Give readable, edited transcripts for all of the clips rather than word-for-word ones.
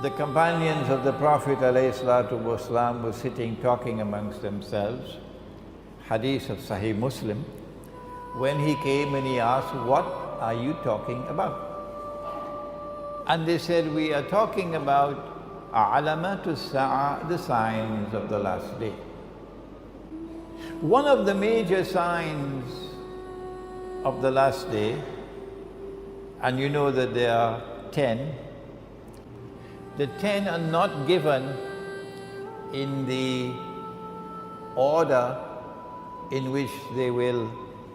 The companions of the Prophet ﷺ were sitting talking amongst themselves, hadith of Sahih Muslim, when he came and he asked, "What are you talking about?" And they said, "We are talking about alamatu sa'a, the signs of the last day." One of the major signs of the last day, and you know that there are 10, the 10 are not given in the order in which they will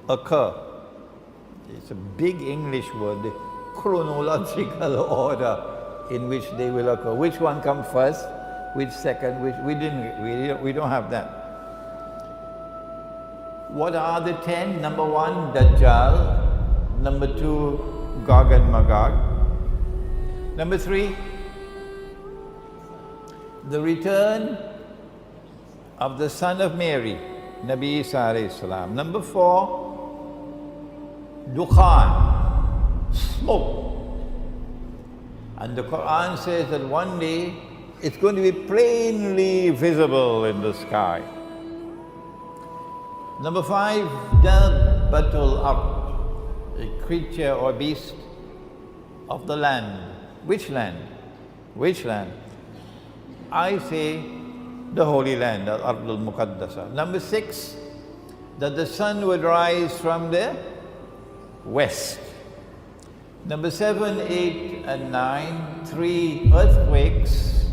occur. It's a big English word, the chronological order in which they will occur. Which one comes first, which second, which we don't have that. What are the 10? Number 1, Dajjal. Number 2, Gog and Magog. Number 3, the return of the son of Mary, Nabi Isa alayhi salam. Number 4, Dukhan, smoke. And the Quran says that one day it's going to be plainly visible in the sky. Number 5, Dabbatul Ard, a creature or beast of the land. Which land? Which land? I say the Holy Land, Al-Ardul Muqaddasa. Number 6, that the sun would rise from the west. Number 7, 8 and 9, 3 earthquakes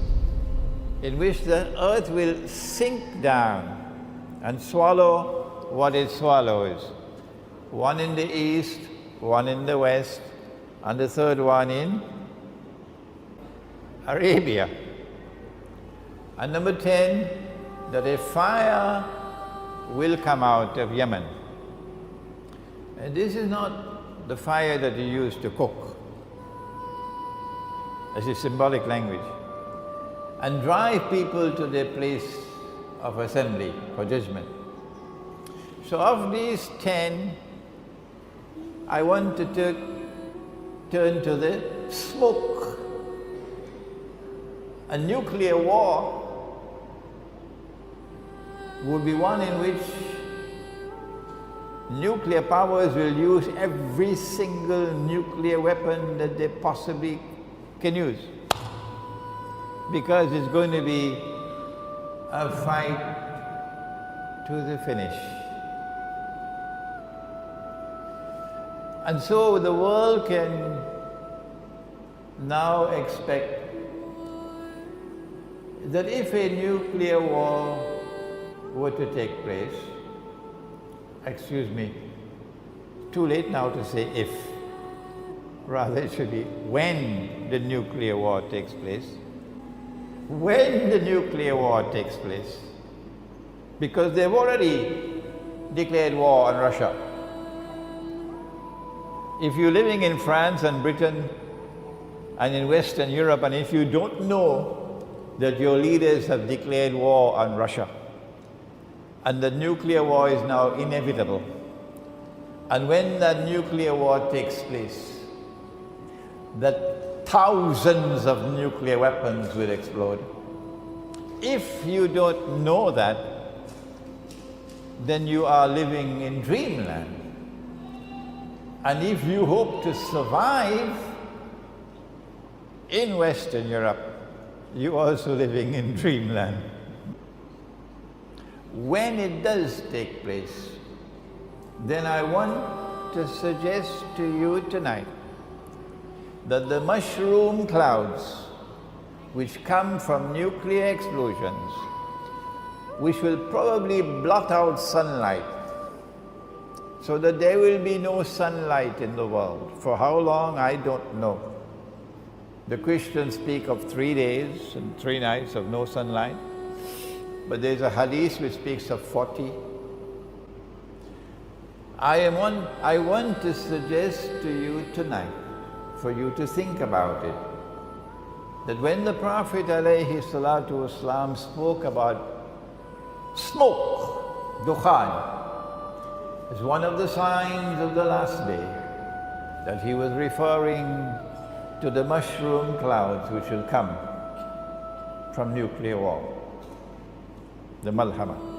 in which the earth will sink down and swallow what it swallows. One in the east, one in the west, and the third one in Arabia. And number 10, that a fire will come out of Yemen. And this is not the fire that you use to cook, as a symbolic language, and drive people to their place of assembly for judgment. So of these 10, I want to turn to the smoke. A nuclear war would be one in which nuclear powers will use every single nuclear weapon that they possibly can use, because it's going to be a fight to the finish. And so the world can now expect that if a nuclear war were to take place, excuse me, too late now to say if, rather it should be when the nuclear war takes place. When the nuclear war takes place, because they've already declared war on Russia. If you're living in France and Britain and in Western Europe, and if you don't know that your leaders have declared war on Russia, and the nuclear war is now inevitable, and when that nuclear war takes place, that thousands of nuclear weapons will explode. If you don't know that, then you are living in dreamland. And if you hope to survive in Western Europe, you're also living in dreamland. When it does take place, then I want to suggest to you tonight that the mushroom clouds which come from nuclear explosions, which will probably blot out sunlight, so that there will be no sunlight in the world. For how long, I don't know. The Christians speak of 3 days and 3 nights of no sunlight, but there's a hadith which speaks of 40. I want to suggest to you tonight, for you to think about it, that when the Prophet ﷺ spoke about smoke, dukhan, as one of the signs of the last day, that he was referring to the mushroom clouds which will come from nuclear war, the Malhama.